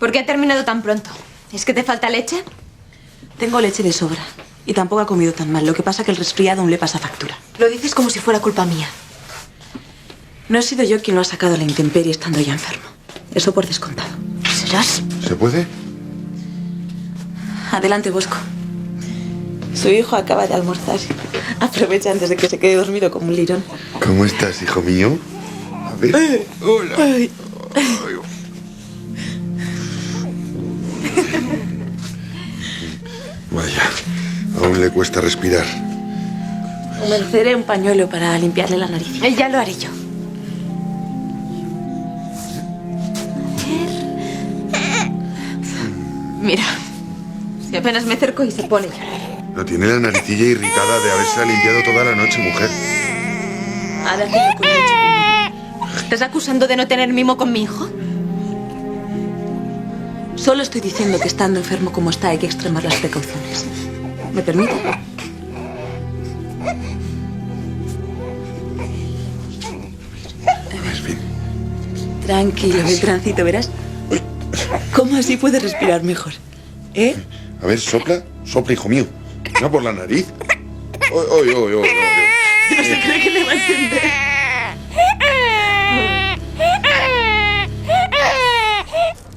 ¿Por qué ha terminado tan pronto? ¿Es que te falta leche? Tengo leche de sobra. Y tampoco ha comido tan mal. Lo que pasa es que el resfriado aún le pasa factura. Lo dices como si fuera culpa mía. No he sido yo quien lo ha sacado a la intemperie estando ya enfermo. Eso por descontado. ¿Serás? ¿Se puede? Adelante, Bosco. Su hijo acaba de almorzar. Aprovecha antes de que se quede dormido como un lirón. ¿Cómo estás, hijo mío? A ver. Hola. Ay. Ay. Vaya, aún le cuesta respirar. Humedeceré un pañuelo para limpiarle la nariz. Ya lo haré yo. Mira, si apenas me acerco y se pone ya. No tiene la naricilla irritada de haberse limpiado toda la noche, mujer. Ahora que yo con mucho. ¿Estás acusando de no tener mimo con mi hijo? Solo estoy diciendo que estando enfermo como está hay que extremar las precauciones. ¿Me permite? A ver, bien. Tranquilo, Beltrancito, verás. ¿Cómo así puede respirar mejor? ¿Eh? A ver, sopla, sopla, hijo mío. No por la nariz. Oy, oy, oy, oy, oy. ¿No se cree que le va a entender?